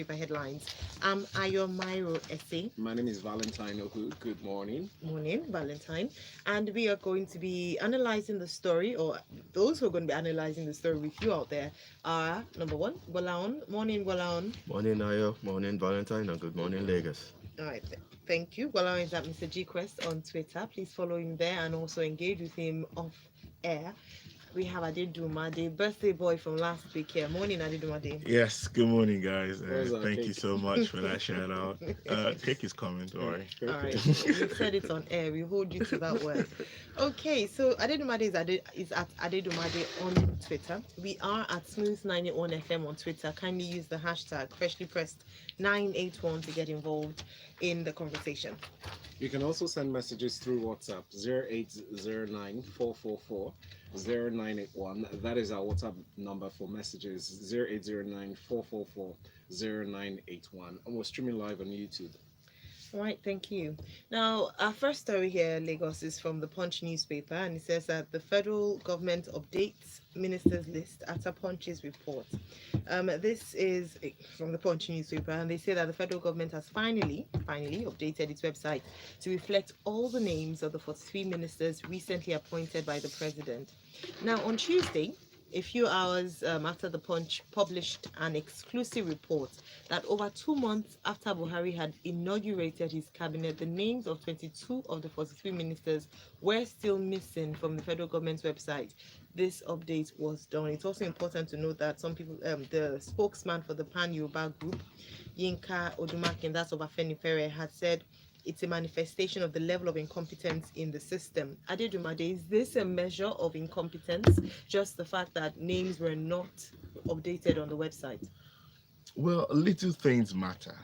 Paper headlines. I'm Ayo Mairo Ese. My name is Valentine Ohu. Good morning. Morning, Valentine. And we are going to be analyzing the story, or those who are going to be analyzing the story with you out there are number one, Gholahun. Morning, Gholahun. Morning, Ayo. Morning, Valentine, and good morning, Lagos. All right, thank you. Gholahun is at Mr. G Quest on Twitter. Please follow him there and also engage with him off air. We have Adedumade, birthday boy from last week here. Morning, Adedumade. Yes, good morning, guys. Where's our Thank you cake? so much for that shout out. Cake is coming, don't worry. All right, we said it on air. We hold you to that word. Okay, so Adedumade is at Adedumade on Twitter. We are at Smooth981 FM on Twitter. Kindly use the hashtag freshly pressed 981 to get involved in the conversation. You can also send messages through WhatsApp 0809 444 0981. That is our WhatsApp number for messages 0809 444 0981. And we're streaming live on YouTube. All right, thank you. Now, our first story here, Lagos, is from the Punch newspaper, and it says that the federal government updates ministers list after Punch's report. This is from the Punch newspaper, and they say that the federal government has finally updated its website to reflect all the names of the 43 ministers recently appointed by the president. Now, on Tuesday, a few hours after the Punch published an exclusive report that over 2 months after Buhari had inaugurated his cabinet, the names of 22 of the 43 ministers were still missing from the federal government's website. This update was done. It's also important to note that some people, the spokesman for the Pan Yoruba group, Yinka Odumakin, that's of Afenifere, had said it's a manifestation of the level of incompetence in the system. Adedumade, is this a measure of incompetence? Just the fact that names were not updated on the website? Well, little things matter,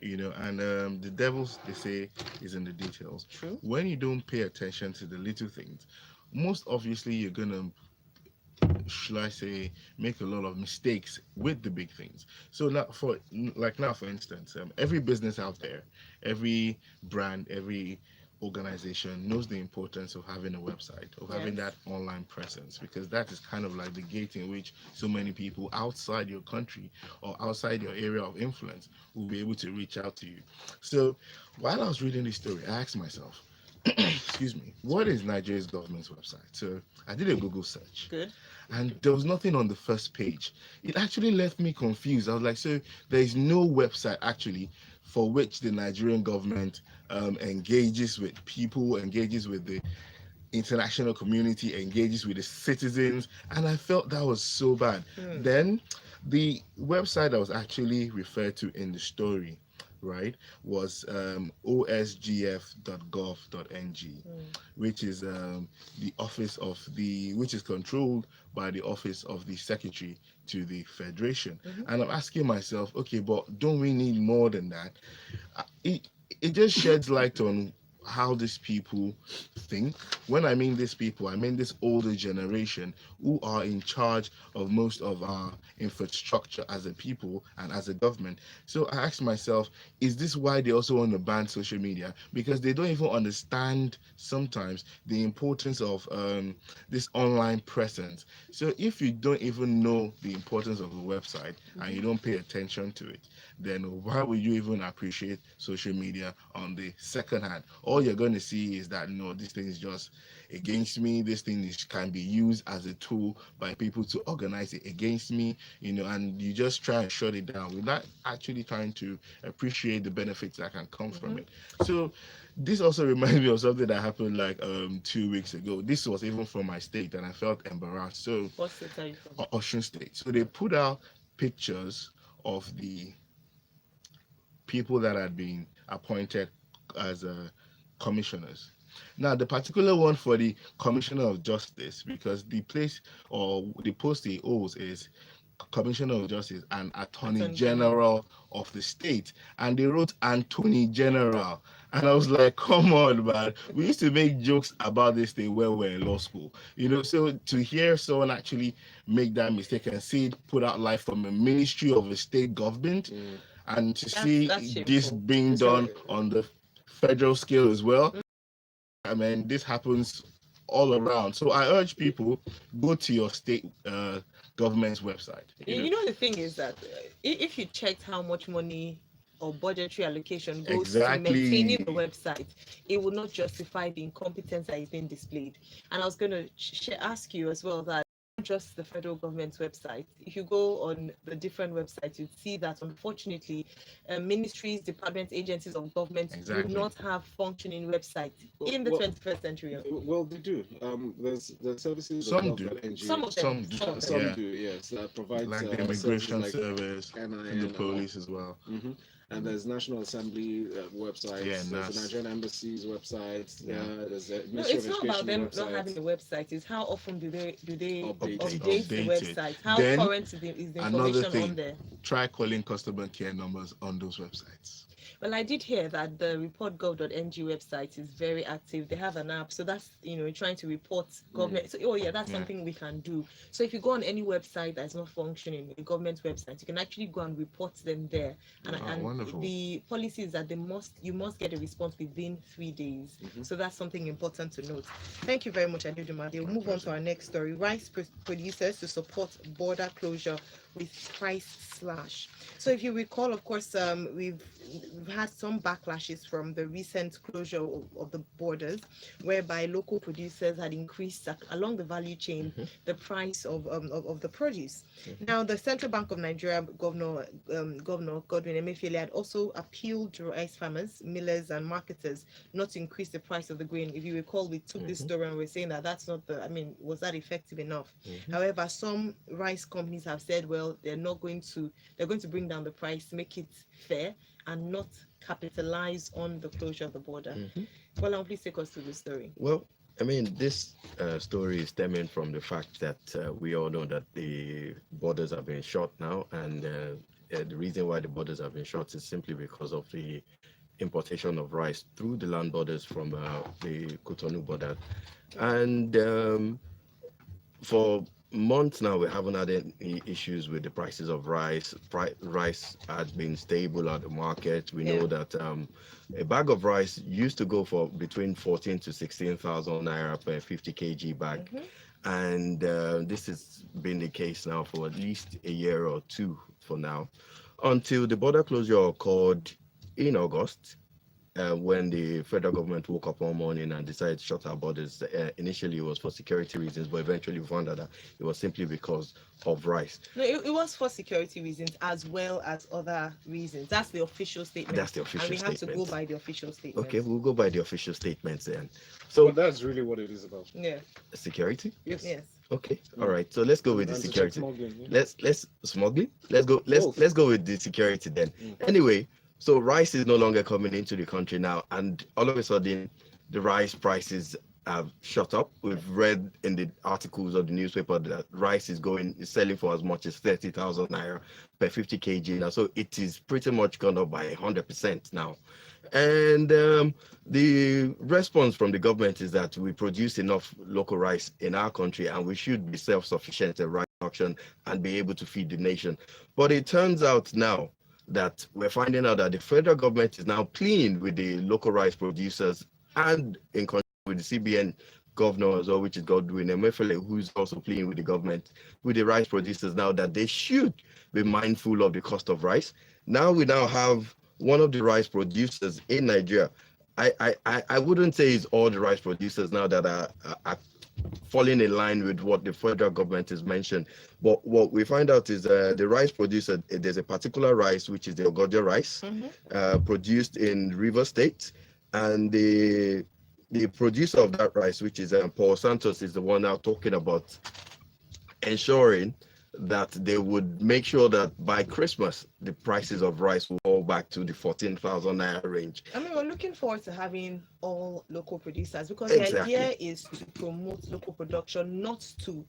and the devil, they say, is in the details. True. When you don't pay attention to the little things, most obviously you're going to, should I say, make a lot of mistakes with the big things. So now, for instance, every business out there, every brand, every organization knows the importance of having a website, of having that online presence, because that is kind of like the gate in which so many people outside your country or outside your area of influence will be able to reach out to you. So while I was reading this story, I asked myself, excuse me, what is Nigeria's government's website? So I did a Google search. Good. And there was nothing on the first page. It actually left me confused. I was like, so there is no website actually for which the Nigerian government engages with people, engages with the international community, engages with the citizens. And I felt that was so bad. Then the website that was actually referred to in the story, right, was osgf.gov.ng, which is the office of which is controlled by the office of the secretary to the federation. And I'm asking myself, okay, but don't we need more than that? It just sheds light on how these people think. When I mean these people, I mean this older generation who are in charge of most of our infrastructure as a people and as a government. So I asked myself, is this why they also want to ban social media? Because they don't even understand sometimes the importance of this online presence. So if you don't even know the importance of a website and you don't pay attention to it, then why would you even appreciate social media on the second hand? All you're going to see is that, no, this thing is just against me. This thing can be used as a tool by people to organize it against me, and you just try and shut it down without actually trying to appreciate the benefits that can come from it. So this also reminds me of something that happened like 2 weeks ago. This was even from my state, and I felt embarrassed. So What state are you from? Osun State. So they put out pictures of the people that had been appointed as commissioners. Now, the particular one for the Commissioner of Justice, because the place or the post he holds is Commissioner of Justice and Attorney General of the state, and they wrote Attorney General, and I was like, come on, man. We used to make jokes about this thing when we were in law school, So to hear someone actually make that mistake and see it put out live from a ministry of a state government, and to see this being done on the federal scale as well. I mean, this happens all around. So I urge people, go to your state government's website. You know, the thing is that if you checked how much money or budgetary allocation goes to maintaining the website, it would not justify the incompetence that is being displayed. And I was going to ask you as well that not just the federal government's website. If you go on the different websites, you'd see that unfortunately, ministries, departments, agencies of government do not have functioning websites in the 21st century. Well, they do. There's the services. Some do. Some of them. Some do. Yes, that provides like the immigration service and the police as well. Mm-hmm. And there's National Assembly websites, there's NASS. the Nigerian Embassy's websites, there's the No, Ministry it's of not about them Education not having a website. It's how often do they Update the it. website? How Then, current is the another information thing, on there? try calling customer care numbers on those websites. Well, I did hear that the reportgov.ng website is very active. They have an app, so that's trying to report government. So, that's something we can do. So if you go on any website that's not functioning, a government website, you can actually go and report them there. And wonderful. the policy is that you must get a response within 3 days. So that's something important to note. Thank you very much, Adedumade. We'll move on to our next story. Rice producers to support border closure with price slash. So if you recall, of course, we've had some backlashes from the recent closure of the borders, whereby local producers had increased along the value chain the price of the produce. Now, the Central Bank of Nigeria Governor Godwin Emefiele had also appealed to rice farmers, millers, and marketers not to increase the price of the grain. If you recall, we took this story and we're saying that that's not was that effective enough? However, some rice companies have said, well, they're going to bring down the price, make it fair, and not capitalize on the closure of the border. Well, please take us through the story. Well, I mean, this story is stemming from the fact that we all know that the borders have been shut now, and the reason why the borders have been shut is simply because of the importation of rice through the land borders from the Cotonou border. And for months now, we haven't had any issues with the prices of rice. Rice has been stable at the market. We know that a bag of rice used to go for between 14 to 16,000 naira per 50 kg bag. And this has been the case now for at least a year or two for now, until the border closure occurred in August. When the federal government woke up one morning and decided to shut our borders. Initially, it was for security reasons, but eventually we found out that it was simply because of rice. No, it was for security reasons as well as other reasons. That's the official statement. That's the official statement. And we have to go by the official statement. Okay, we'll go by the official statements then. So but that's really what it is about. Yeah. Security? Yes. Okay. All right. So let's go with the security. Let's smuggling. Let's go with the security then. Anyway. So rice is no longer coming into the country now, and all of a sudden, the rice prices have shot up. We've read in the articles of the newspaper that rice is selling for as much as 30,000 naira per 50 kg now. So it is pretty much gone up by 100% now. And the response from the government is that we produce enough local rice in our country, and we should be self-sufficient in rice production and be able to feed the nation. But it turns out now that we're finding out that the federal government is now pleading with the local rice producers and in conjunction with the CBN governor as well, which is Godwin Emefiele, who's also pleading with the government, with the rice producers now, that they should be mindful of the cost of rice. Now we have one of the rice producers in Nigeria. I wouldn't say it's all the rice producers now that are falling in line with what the federal government has mentioned. But what we find out is the rice producer, there's a particular rice, which is the Ogoja rice, produced in River State. And the producer of that rice, which is Paul Santos, is the one now talking about ensuring that they would make sure that by Christmas, the prices of rice will go back to the 14,000 naira range. I mean, we're looking forward to having all local producers, because the idea is to promote local production, not to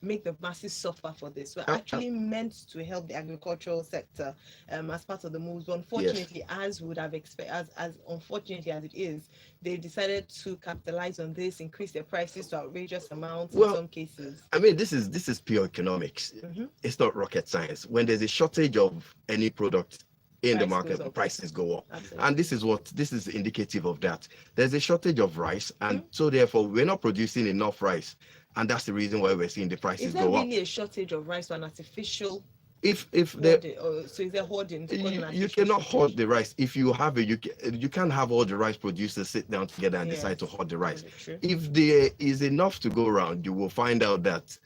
make the masses suffer for this. We're actually meant to help the agricultural sector as part of the moves. But unfortunately, as would have expected, as unfortunately as it is, they decided to capitalize on this, increase their prices to outrageous amounts in some cases. I mean, this is pure economics. It's not rocket science. When there's a shortage of any product in the market, the prices go up. Absolutely. And this is indicative of that. There's a shortage of rice, and so therefore we're not producing enough rice. and that's the reason why we're seeing the prices Is there go up. really a shortage of rice or an artificial If hoarding? So is there hoarding? you cannot hoard the rice. If you have it, you can't have all the rice producers sit down together and decide to hoard the rice. If there is enough to go around, you will find out that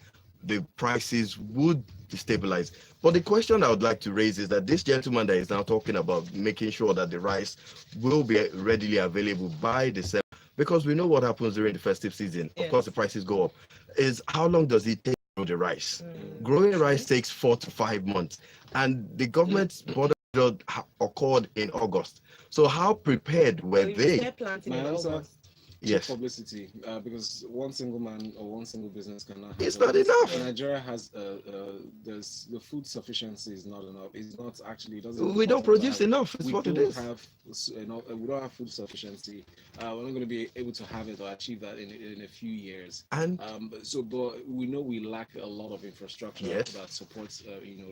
the prices would destabilize. But the question I would like to raise is that this gentleman that is now talking about making sure that the rice will be readily available by December, because we know what happens during the festive season. Of course, the prices go up. Is how long does it take to grow the rice? Growing rice takes 4 to 5 months, and the government's border occurred in August. So how prepared were they? Planting in August. Yes. Publicity, because one single man or one single business cannot. It's not enough. Nigeria has there's the food sufficiency is not enough. It's not actually. It doesn't. We don't produce enough. It's what it is. We don't have food sufficiency. We're not going to be able to have it or achieve that in a few years. And but we know we lack a lot of infrastructure that supports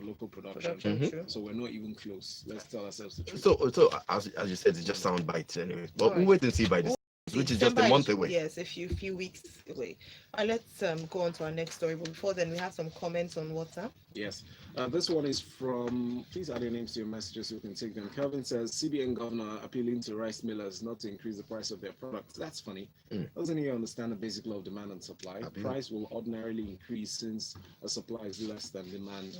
local production. So we're not even close. Let's tell ourselves the truth. So as you said, it's just sound bites anyway. But we'll wait and see by this. Which is just a month away. Yes, a few weeks away. Let's go on to our next story. But before then, we have some comments on WhatsApp. Yes. This one is from, please add your names to your messages so we can take them. Kelvin says, CBN governor appealing to rice millers not to increase the price of their products. That's funny. Doesn't he understand the basic law of demand and supply? Price will ordinarily increase since a supply is less than demand.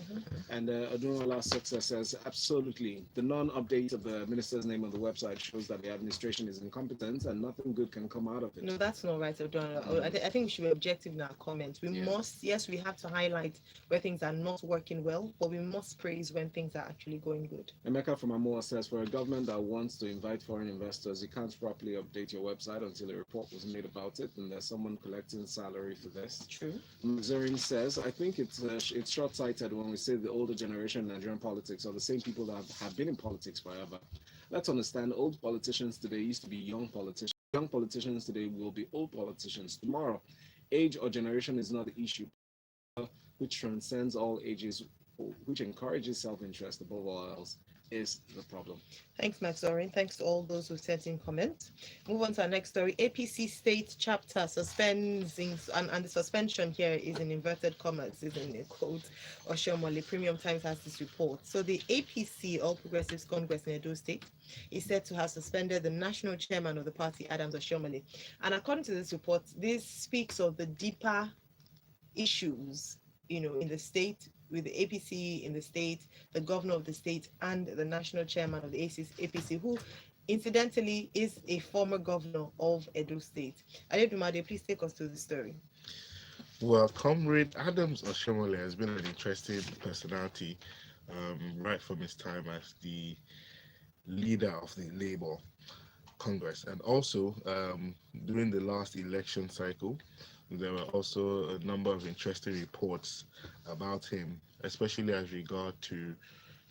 And Adunwala Success says, absolutely. The non-update of the minister's name on the website shows that the administration is incompetent and nothing good can come out of it. No, that's not right, Adunwala. I think we should be objective in our comments. We must, we have to highlight where things are not working well, but we must praise when things are actually going good. Emeka from Amoa says, for a government that wants to invite foreign investors, you can't properly update your website until a report was made about it, and there's someone collecting salary for this. True. Zorin says, I think it's short-sighted when we say the older generation in Nigerian politics are the same people that have been in politics forever. Let's understand, old politicians today used to be young politicians. Young politicians today will be old politicians tomorrow. Age or generation is not the issue, which transcends all ages, which encourages self-interest above all else, is the problem. Thanks, Max Zorin. Thanks to all those who sent in comments. Move on to our next story. APC state chapter suspends, and the suspension here is in inverted commas, is in a quote. Oshiomhole, Premium Times has this report. So the APC, All Progressives Congress in Edo State, is said to have suspended the national chairman of the party, Adams Oshiomhole. And according to this report, this speaks of the deeper issues, in the state, with the APC in the state, the governor of the state, and the national chairman of the APC, who incidentally is a former governor of Edo State. Adedumade, please take us to the story. Well, Comrade Adams Oshiomhole has been an interesting personality right from his time as the leader of the Labour Congress. And also, during the last election cycle, there were also a number of interesting reports about him, especially as regard to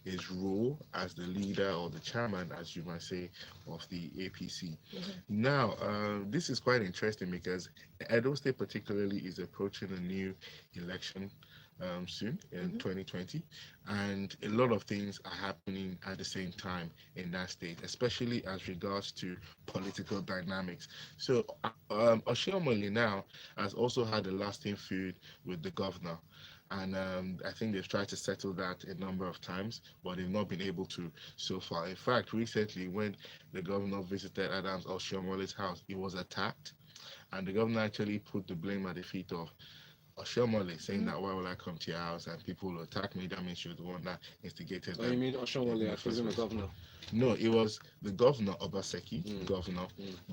his role as the leader or the chairman, as you might say, of the APC. Now, this is quite interesting because Edo State particularly is approaching a new election soon in 2020, and a lot of things are happening at the same time in that state, especially as regards to political dynamics. So Oshiomhole now has also had a lasting feud with the governor, and I think they've tried to settle that a number of times, but they've not been able to so far. In fact, recently when the governor visited Adams Oshiomhole's house, he was attacked, and the governor actually put the blame at the feet of Oshiomhole, saying that why will I come to your house and people will attack me? That means you're the one that instigated them. You mean Oshiomhole accusing the governor? No, it was the governor, Obaseki, governor,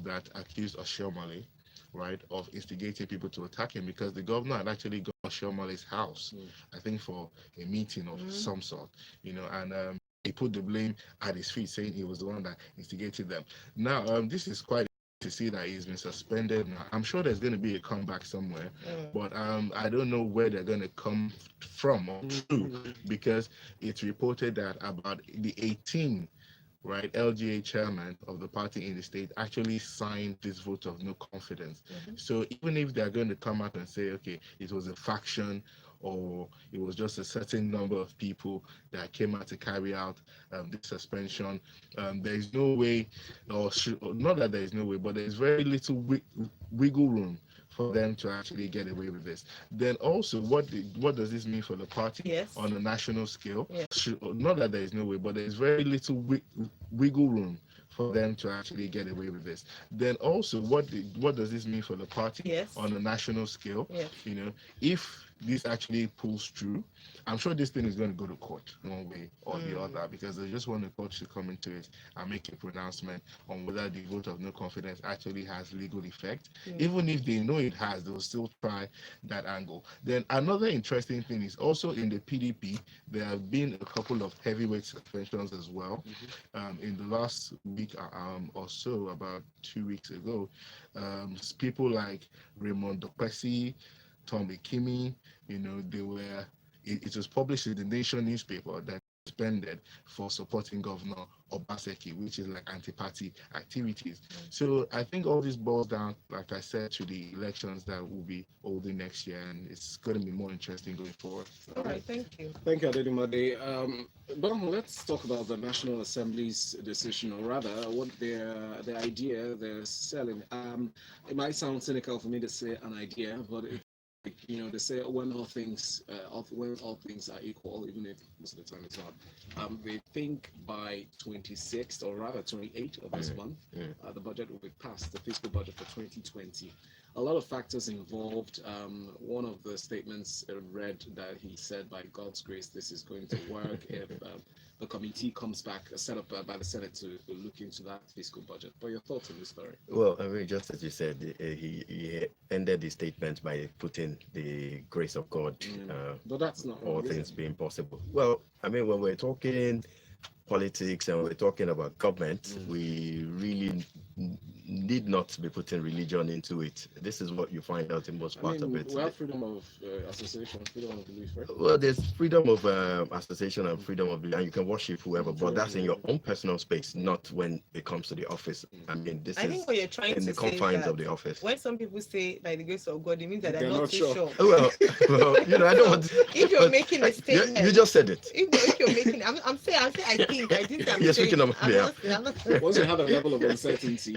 that accused Oshiomhole, right, of instigating people to attack him, because the governor had actually gone to Oshiomhole's house, I think for a meeting of some sort, and he put the blame at his feet, saying he was the one that instigated them. Now, this is quite to see that he's been suspended. Now, I'm sure there's going to be a comeback somewhere, but I don't know where they're going to come from or to, because it's reported that about the 18 LGA chairman of the party in the state actually signed this vote of no confidence. So even if they're going to come out and say, okay, it was a faction or it was just a certain number of people that came out to carry out this suspension, there is no way, or not that there is no way, but there is very little wiggle room for them to actually get away with this. Then also, what does this mean for the party Yes. on a national scale? Yes. Not that there is no way, but there is very little wiggle room for them to actually get away with this. Then also, what does this mean for the party Yes. on a national scale? Yes. If this actually pulls through, I'm sure this thing is going to go to court one way or the other, because they just want the court to come into it and make a pronouncement on whether the vote of no confidence actually has legal effect. Even if they know it has, they'll still try that angle. Then another interesting thing is also in the PDP, there have been a couple of heavyweight suspensions as well. In the last week or so, about 2 weeks ago, people like Raymond Dokpesi, Tommy Kimi, it was published in the Nation newspaper that suspended for supporting Governor Obaseki, which is like anti-party activities. So I think all this boils down, like I said, to the elections that will be holding next year, and it's going to be more interesting going forward. All right, thank you. Thank you, Adedumade. But let's talk about the National Assembly's decision, or rather, what the idea they're selling. It might sound cynical for me to say an idea, but they say when all things are equal, even if most of the time it's not. They think by 26th, or rather 28th of this month, the budget will be passed, the fiscal budget for 2020. A lot of factors involved. One of the statements read that he said, by God's grace, this is going to work if the committee comes back, set up by the Senate to look into that fiscal budget. What are your thoughts on this story? Well, I mean, just as you said, he ended his statement by putting the grace of God, but that's not all things being possible. Well, I mean, when we're talking politics and we're talking about government, we really need not be putting religion into it. This is what you find out in most parts of it. We have freedom of association, freedom of belief, right? Well, there's freedom of association and freedom of belief, and you can worship whoever, but that's in your own personal space, not when it comes to the office. I mean, I think what you're trying in the confines of the office. When some people say by the grace of God, it means that they're not too sure. Well, I don't want to, if you're making a statement, you just said it. If you're making, I'm saying, I think, I didn't. You're speaking of, yeah. Once you have a level of uncertainty,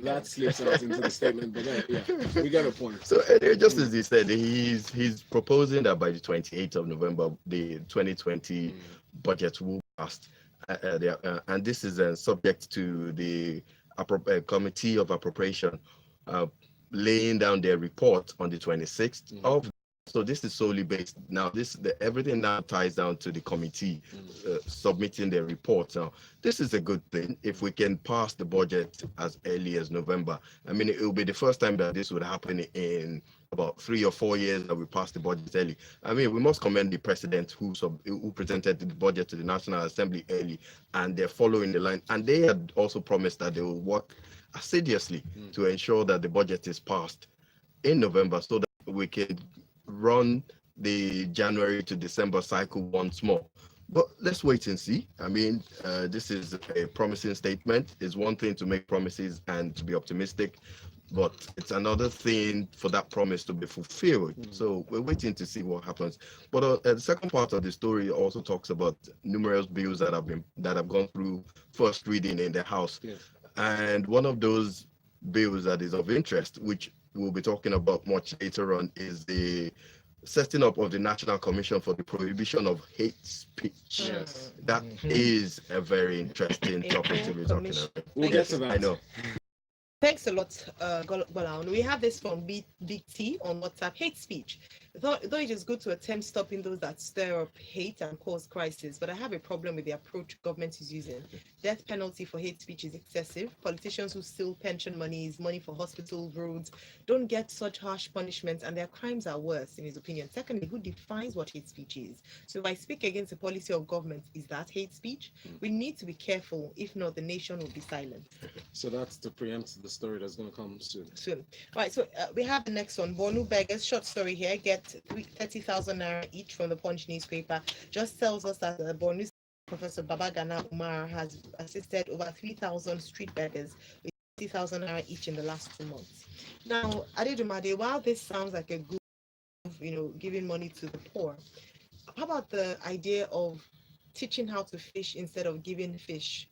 that slips out into the statement. But we got a point. So just as he said, he's proposing that by the 28th of November, the 2020 budget will pass, and this is subject to the Committee of Appropriation laying down their report on the 26th of. So this is solely based now. Everything now ties down to the committee submitting their report. Now, this is a good thing if we can pass the budget as early as November. I mean, it will be the first time that this would happen in about 3 or 4 years that we pass the budget early. I mean, we must commend the president who presented the budget to the National Assembly early, and they're following the line. And they had also promised that they will work assiduously to ensure that the budget is passed in November, so that we can run the January to December cycle once more. But let's wait and see. I mean, this is a promising statement. It's one thing to make promises and to be optimistic, but it's another thing for that promise to be fulfilled. So we're waiting to see what happens. But the second part of the story also talks about numerous bills that have gone through first reading in the House. Yes. And one of those bills that is of interest, which we'll be talking about much later on, is the setting up of the National Commission for the Prohibition of Hate Speech. Yes. That is a very interesting topic to be talking about. We'll get to that. I know. Thanks a lot, Gholahun. We have this from Big T on WhatsApp. Hate speech. Though it is good to attempt stopping those that stir up hate and cause crisis, but I have a problem with the approach government is using. Death penalty for hate speech is excessive. Politicians who steal pension money for hospital roads don't get such harsh punishments, and their crimes are worse, in his opinion. Secondly, who defines what hate speech is? So if I speak against a policy of government, is that hate speech? We need to be careful. If not, the nation will be silent. So that's to preempt the story that's going to come soon. Right, so we have the next one. Borno beggars, short story here, get 30,000 naira each from the Punch newspaper. Just tells us that the Borno Professor Babagana Umar has assisted over 3,000 street beggars with 30,000 naira each in the last 2 months. Now, Adedumade, while this sounds like a good, giving money to the poor, how about the idea of teaching how to fish instead of giving fish?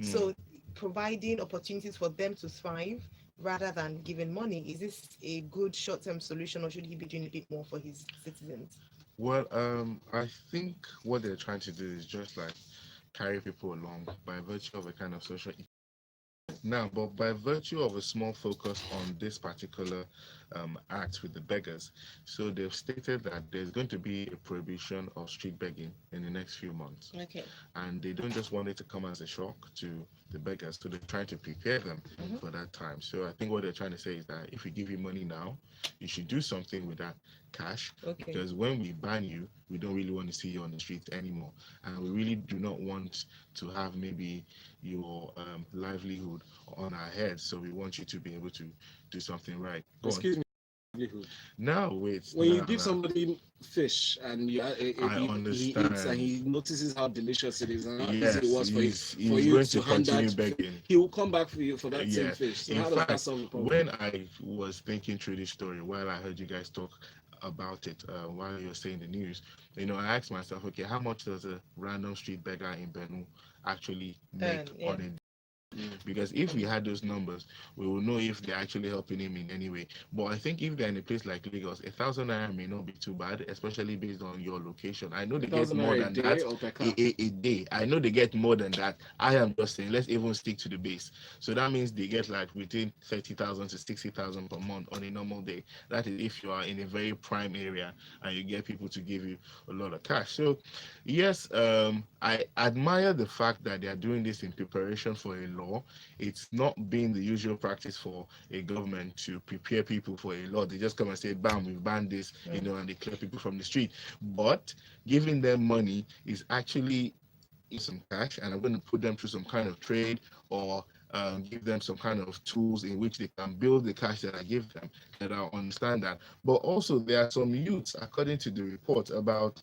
So providing opportunities for them to thrive rather than giving money? Is this a good short-term solution, or should he be doing a bit more for his citizens? Well, I think what they're trying to do is just like carry people along by virtue of a kind of social. Now, but by virtue of a small focus on this particular act with the beggars, so they've stated that there's going to be a prohibition of street begging in the next few months. Okay. And they don't just want it to come as a shock to the beggars, so they're trying to prepare them Mhm. for that time. So I think what they're trying to say is that if we give you money now, you should do something with that cash, Okay. because when we ban you, we don't really want to see you on the streets anymore, and we really do not want to have maybe your livelihood on our heads. So we want you to be able to do something right. Go on. Excuse me. livelihood. Now wait. When you now, give now. somebody fish and he understand. eats and he notices how delicious it is and how Yes, easy it was for he's you going to to hand continue that, begging. he will come back for you for that same Yeah. fish. So In how does that fact, solve the problem? when I was thinking through this story, while I heard you guys talk about it, while you were saying the news, I asked myself, okay, how much does a random street beggar in Borno actually make Yeah. on a? Because if we had those numbers, we will know if they're actually helping him in any way. But I think if they're in a place like Lagos, 1,000 naira may not be too bad, especially based on your location. I know they get 1,000 more naira than a day that or per car? a day. I know they get more than that. I am just saying, let's even stick to the base. So that means they get like between 30,000 to 60,000 per month on a normal day. That is if you are in a very prime area and you get people to give you a lot of cash. So yes, I admire the fact that they are doing this in preparation for a law. It's not been the usual practice for a government to prepare people for a law. They just come and say, bam, we've banned this, and they clear people from the street. But giving them money is actually some cash, and I'm going to put them through some kind of trade or give them some kind of tools in which they can build the cash that I give them, that I understand that. But also there are some youths, according to the report, about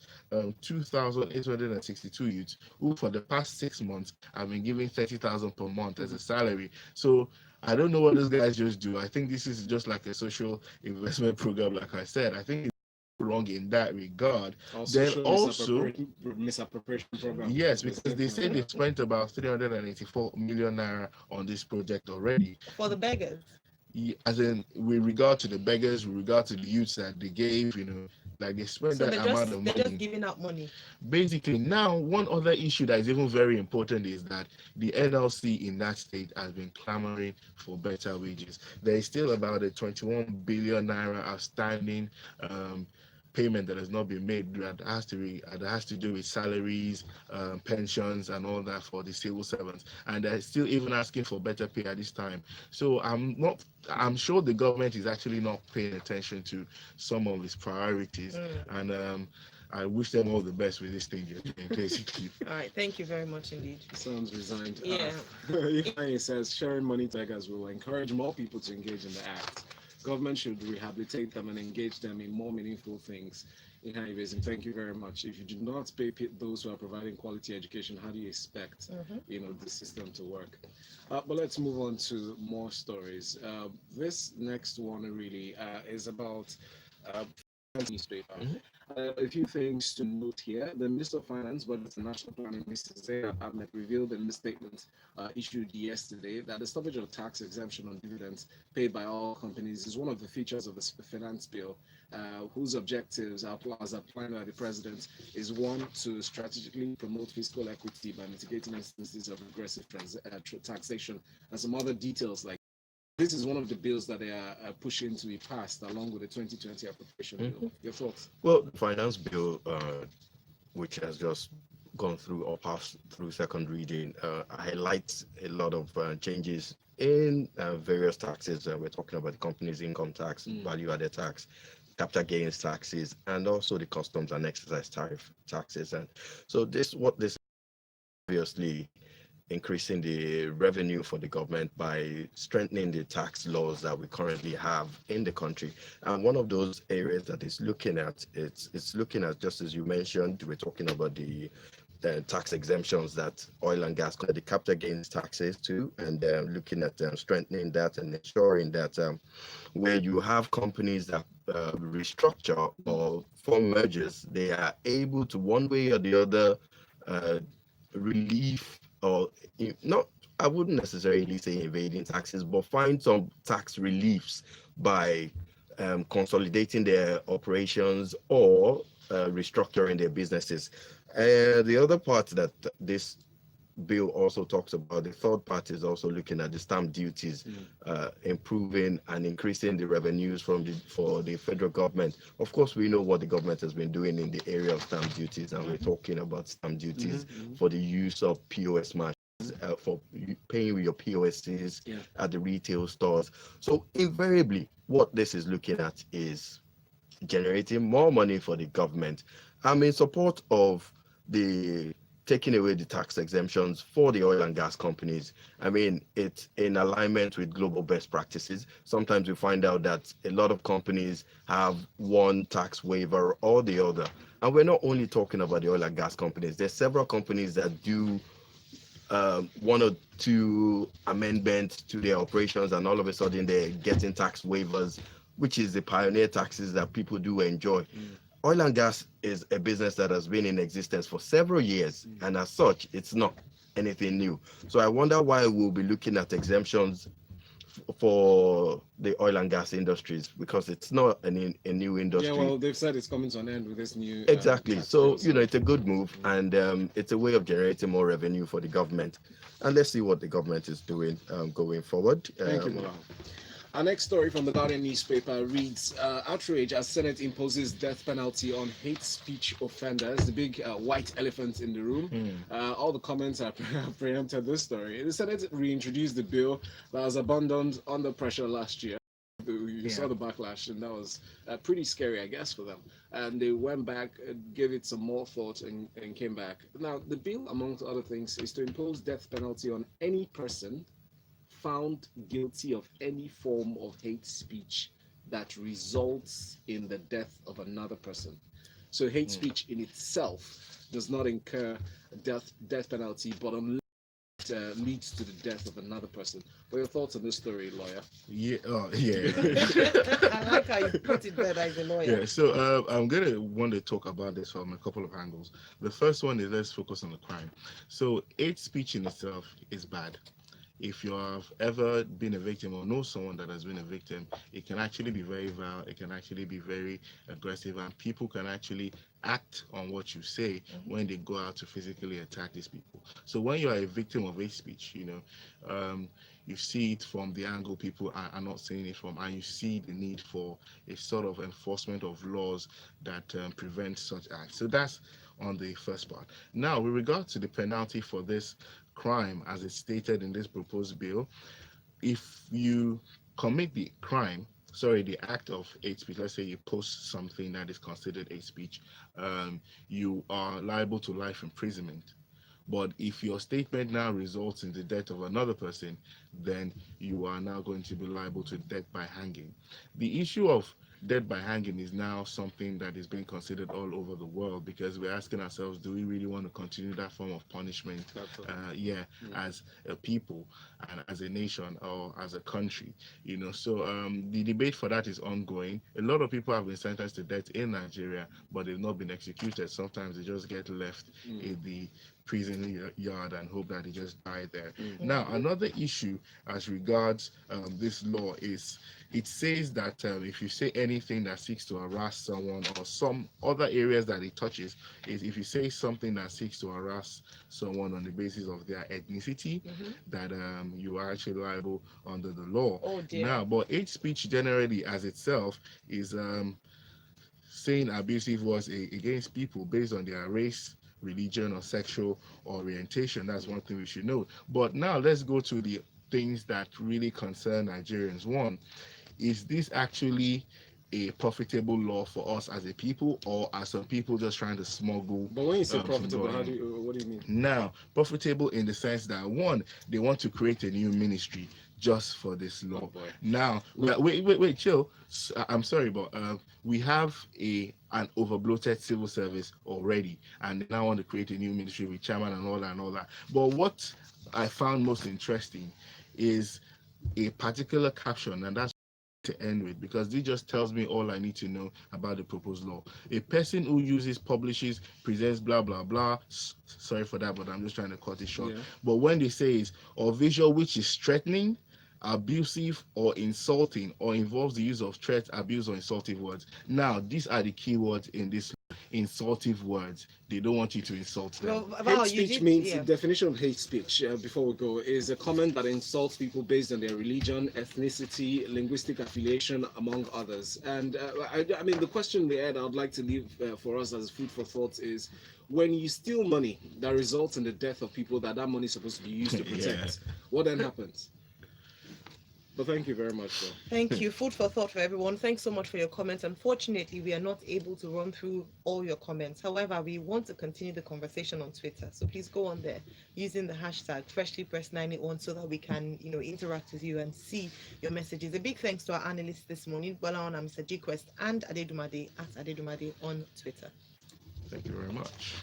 2,862 youths who for the past 6 months have been given 30,000 per month as a salary. So I don't know what those guys just do. I think this is just like a social investment program, like I said. I think wrong in that regard. Then also misappropriation program. yes, because they say they spent about 384 million naira on this project already. For the beggars. As in, with regard to the beggars, with regard to the youths that they gave, like they spent So that amount of they're money. just giving out money. Basically, now one other issue that is even very important is that the NLC in that state has been clamoring for better wages. There is still about a 21 billion naira outstanding payment that has not been made that has to do with salaries, pensions, and all that for the civil servants, and they're still even asking for better pay at this time. So I'm sure the government is actually not paying attention to some of its priorities, and I wish them all the best with this thing, basically. All right, thank you very much indeed. Sounds resigned. Yeah. It says sharing money to beggars will encourage more people to engage in the act. Government should rehabilitate them and engage them in more meaningful things. Thank you very much. If you do not pay those who are providing quality education, how do you expect the system to work? But let's move on to more stories. This next one really is about newspaper. A few things to note here. The Minister of Finance, Budget and National Planning, Mr. Zaid Ahmed, revealed in the statement issued yesterday that the stoppage of tax exemption on dividends paid by all companies is one of the features of the finance bill, whose objectives, as outlined by the President, is one, to strategically promote fiscal equity by mitigating instances of regressive taxation, and some other details like this is one of the bills that they are pushing to be passed along with the 2020 appropriation bill. Your thoughts? Well, the finance bill, which has just gone through or passed through second reading, highlights a lot of changes in various taxes. We're talking about the company's income tax, value-added tax, capital gains taxes, and also the customs and excise tariff taxes. And so this obviously increasing the revenue for the government by strengthening the tax laws that we currently have in the country. And one of those areas that it's looking at, it's looking at, just as you mentioned, we're talking about the tax exemptions that oil and gas, the capital gains taxes too, and looking at strengthening that and ensuring that where you have companies that restructure or form mergers, they are able to one way or the other relieve or not, I wouldn't necessarily say evading taxes, but find some tax reliefs by consolidating their operations or restructuring their businesses. The other part that this bill also talks about, the third part is also looking at the stamp duties, improving and increasing the revenues for the federal government. Of course, we know what the government has been doing in the area of stamp duties, and we're talking about stamp duties for the use of POS machines, for paying with your POSs at the retail stores. So invariably, what this is looking at is generating more money for the government. I'm in support of the taking away the tax exemptions for the oil and gas companies. I mean, it's in alignment with global best practices. Sometimes we find out that a lot of companies have one tax waiver or the other. And we're not only talking about the oil and gas companies. There's several companies that do one or two amendments to their operations, and all of a sudden they're getting tax waivers, which is the pioneer taxes that people do enjoy. Oil and gas is a business that has been in existence for several years, and as such, it's not anything new. So I wonder why we'll be looking at exemptions for the oil and gas industries, because it's not a new industry. Yeah, well, they've said it's coming to an end with this new. Exactly. So, it's a good move, and it's a way of generating more revenue for the government. And let's see what the government is doing going forward. Thank you, Gholahun. Our next story from the Guardian newspaper reads, Outrage as Senate imposes death penalty on hate speech offenders. The big white elephant in the room. All the comments have preempted this story. The Senate reintroduced the bill that was abandoned under pressure last year. You saw the backlash, and that was pretty scary, I guess, for them. And they went back, gave it some more thought, and came back. Now, the bill, amongst other things, is to impose death penalty on any person found guilty of any form of hate speech that results in the death of another person. So hate speech in itself does not incur death penalty, but unless it leads to the death of another person. What are your thoughts on this story, lawyer? Yeah, I like how you put it there as a lawyer. Yeah, so I'm gonna want to talk about this from a couple of angles. The first one is, let's focus on the crime. So hate speech in itself is bad. If you have ever been a victim or know someone that has been a victim, it can actually be very vile, it can actually be very aggressive, and people can actually act on what you say when they go out to physically attack these people. So when you are a victim of hate speech, you see it from the angle people are not seeing it from, and you see the need for a sort of enforcement of laws that prevent such acts. So that's on the first part. Now, with regard to the penalty for this crime, as it's stated in this proposed bill, if you commit the act of hate speech, let's say you post something that is considered hate speech, you are liable to life imprisonment. But if your statement now results in the death of another person, then you are now going to be liable to death by hanging. The issue of death by hanging is now something that is being considered all over the world, because we're asking ourselves, do we really want to continue that form of punishment as a people and as a nation or as a country? So the debate for that is ongoing. A lot of people have been sentenced to death in Nigeria, but they've not been executed. Sometimes they just get left in the prison yard and hope that they just die there. Now, another issue as regards this law is, it says that if you say anything that seeks to harass someone, or some other areas that it touches, is if you say something that seeks to harass someone on the basis of their ethnicity, that you are actually liable under the law. Oh dear. Now, but hate speech generally as itself is saying abusive words against people based on their race, religion, or sexual orientation. That's one thing we should know. But now let's go to the things that really concern Nigerians. One, is this actually a profitable law for us as a people, or are some people just trying to smuggle? But when you say profitable, what do you mean? Now, profitable in the sense that, one, they want to create a new ministry just for this law. Oh, now, wait, chill. I'm sorry, but we have an overbloated civil service already, and they now want to create a new ministry with chairman and all that. But what I found most interesting is a particular caption, and that's to end with, because this just tells me all I need to know about the proposed law. A person who uses, publishes, presents, blah, blah, blah. Sorry for that, but I'm just trying to cut it short. Yeah. But when they say is, or visual which is threatening, abusive, or insulting, or involves the use of threats, abuse, or insultive words. Now, these are the key words in this insultive words. They don't want you to insult them. Well, Hate you speech did- means, yeah. the definition of hate speech, before we go, is a comment that insults people based on their religion, ethnicity, linguistic affiliation, among others. And I mean, the question in the end I'd like to leave for us as food for thought is, when you steal money that results in the death of people that money is supposed to be used to protect, what then happens? But thank you very much, though. Thank you. Food for thought for everyone. Thanks so much for your comments. Unfortunately, we are not able to run through all your comments. However, we want to continue the conversation on Twitter. So please go on there using the hashtag freshlypressed981 so that we can, interact with you and see your messages. A big thanks to our analysts this morning, Gholahun and Mr. Gquest, and Adedumade at Adedumade on Twitter. Thank you very much.